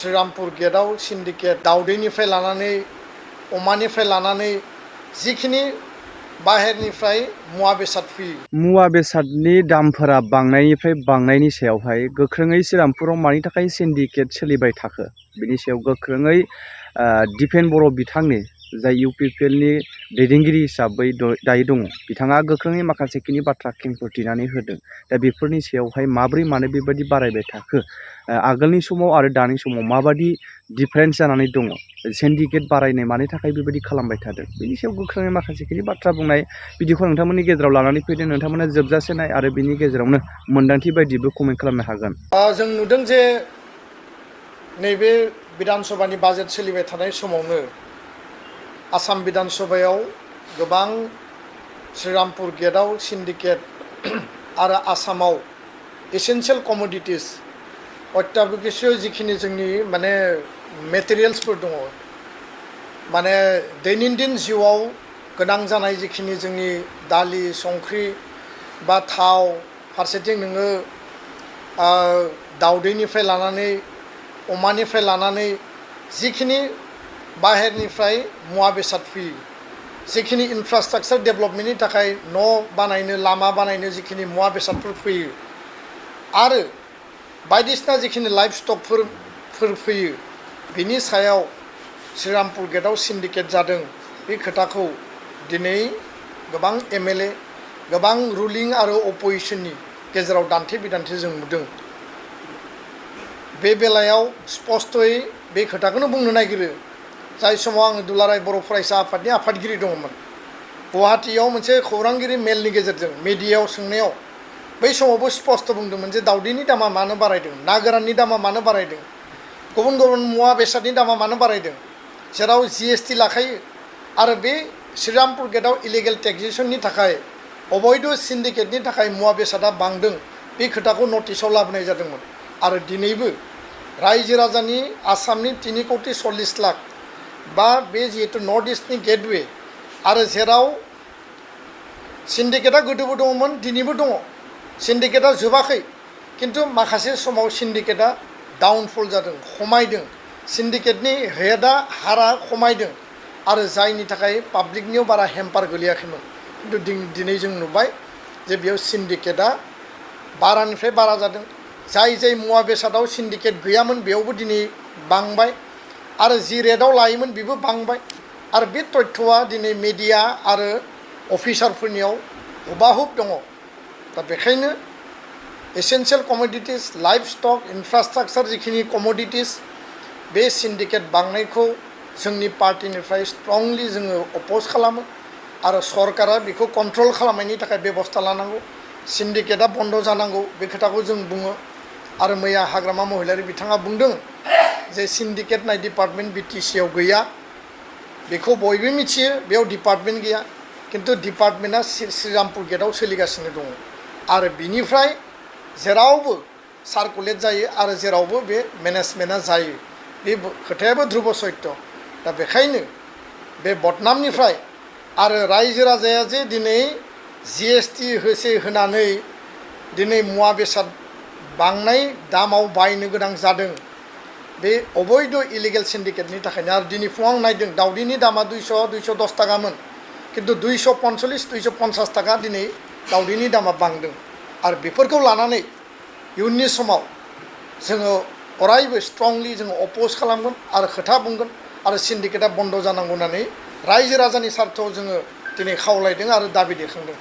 Shrirampur गेटआव syndicate दावदैनिफ्राय लानानै अमानिफ्राय लानानै जिखिनि बाहेरनिफ्राय मुवा बेसाद फैयो। मुवा बेसादनि दामफोरा बांनायनिफ्राय बांनायनि सायावहाय गोख्रोङै श्रीरामपुराव मानि थाखाय सिन्डिकेट सोलिबाय थाखो बेनि सायाव गोख्रोङै दिपेन बर' बिथांनि जाय इउपिपिएलनि दैदेनगिरि हिसाबै दायो दङ बिथाङा गोख्रोङै माखासेखिनि बाथ्रा खेंफोरथिनानै होदों। दा बेफोरनि सायावहाय माब्रै मानो बेबायदि बारायबाय थाखो आगोलनि समाव आरो दानि समाव माबादि डिफारेन्स जानानै दङ सिन्डिकेट बारायनाय मानि थाखाय बेबायदि खालामबाय थादों बेनि सायाव गोख्रोङै माखासेखिनि बाथ्रा बुंनाय बिदिखौ नोंथांमोननि गेजेराव लानानै फैदों। नोंथांमोना जोबजासे नाय आरो बिनि गेजेरावनो मोन्दांथि बायदिबो कमेन्ट खालामनो हागोन। जों नुदों जे नैबे विधान सभानि बाजेट सोलिबाय थानाय समावनो आसाम विधान सभायाव गोबां श्रीरामपुर गेटआव सिन्डिकेट आरो आसामाव एसेन्सियेल कमोडिटिस अत्याबश्यक जिखिनि जोंनि माने मेटेरियेल्सफोर दङ माने दैनन्दिन जिउआव गोनां जानाय जिखिनि जोंनि दालि संख्रि बा थाव फारसेथिं नोङो दावदैनिफ्राय लानानै अमानिफ्राय लानानै जिखिनि बाहेरनिफ्राय मुवा बेसाद फैयो जिखिनि इनफ्रास्ट्राक्चार डेभेलपमेन्टनि थाखाय न' बानायनो लामा बानायनो जिखिनि मुवा बेसादफोर फैयो आरो बायदिसिना जिखिनि लाइफ स्टकफोर फैयो बिनि सायाव श्रीरामपुर गेटआव सिन्डिकेट जादों बे खोथाखौ दिनै गोबां एमएलए गोबां रुलिं आरो अपोजिशननि गेजेराव दान्थे बिदान्थे जों नुदों। बे बेलायाव स्पष्टयै बे खोथाखौनो बुंनो नागिरो जाय समाव आङो दुलाराय बर' फरायसा आफादनि आफादगिरि दङमोन गुवाहाटीयाव मोनसे खौरांगिरि मेलनि गेजेरजों मिडियायाव सोंनायाव बै समावबो स्पष्ट बुंदोंमोन जे दावदैनि दामा मानो बारायदों ना गोराननि दामा मानो बारायदों गुबुन गुबुन मुवा बेसादनि दामा मानो बारायदों जेराव जीएसटी लाखायो आरो बे श्रीरामपुर गेटआव इलिगेल टेक्सेसननि थाखाय अबैध सिन्डिकेटनि थाखाय मुवा बेसादा बांदों बे खोथाखौ नटिसाव लाबोनाय जादोंमोन। आरो दिनैबो रायजो राजानि आसामनि 3,40,00,000 लाख बा बे जिहेतु नर्थ इस्टनि गेटवे आरो जेराव सिन्डिकेटआ गोदोबो दङमोन दिनैबो दङ सिन्डिकेटआ जोबाखै किन्तु माखासे समाव सिन्डिकेटआ डाउनफल जादों खमायदों सिन्डिकेटनि रेटआ हारा खमायदों आरो जायनि थाखाय पाब्लिकनियाव बारा हेम्पार गोलैयाखैमोन किन्तु दिनै जों नुबाय जे बेयाव सिन्डिकेटआ बारानिफ्राय बारा जादों जाय जाय मुवा बेसादाव सिन्डिकेट गैयामोन बेयावबो दिनै बांबाय आरो जि रेटआव लायोमोन बेबो बांबाय आरो बे तथ्यआ दिनै मिडिया आरो अफिसारफोरनियाव हुबाहुब दङ। दा बेखायनो एसेन्सियेल कमोडिटिस लाइफ स्टक इनफ्रास्ट्राक्चार जिखिनि कमोडिटिस बे सिन्डिकेट बांनायखौ जोंनि पार्टिनिफ्राय स्ट्रंलि जोङो अपोज खालामो आरो सरकारा बेखौ कन्ट्रल खालामनायनि थाखाय बेबस्था लानांगौ सिन्डिकेटआ बन्द जानांगौ बे खोथाखौ जों बुङो। आरो मैया हाग्रामा महिलारि बिथाङा बुंदों जे सिन्डिकेट नाय डिपार्टमेन्ट बिटिसिआव गैया बेखौ बयबो मिथियो बेयाव डिपार्टमेन्ट गैया किन्तु डिपार्टमेन्टआ श्रीरामपुर गेटआव सोलिगासिनो दङ आरो बिनिफ्राय जेरावबो सार्कुलेट जायो आरो जेरावबो बे मेनेजमेन्टआ जायो बे खोथायाबो ध्रुब सत्य। दा बेखायनो बे बदनामनिफ्राय आरो रायजो राजाया जे दिनै जीएसटी होनानै दिनै मुवा बेसाद बांनाय दामाव बायनो गोनां जादों बे अबैध इलिगेल सिन्डिकेटनि थाखायनो। आरो दिनै फुङाव आं नायदों दावदैनि दामा 200-210 थाखामोन किन्तु 240-250 थाखा दिनै दावदैनि दामा बांदों आरो बेफोरखौ लानानै इयुननि समाव जोङो अरायबो स्ट्रंलि जोङो अपोज खालामगोन आरो खोथा बुंगोन आरो सिन्डिकेटआ बन्द जानांगौ होननानै रायजो राजानि सार्थआव जोङो दिनै खावलायदों आरो दाबि दैखांदों।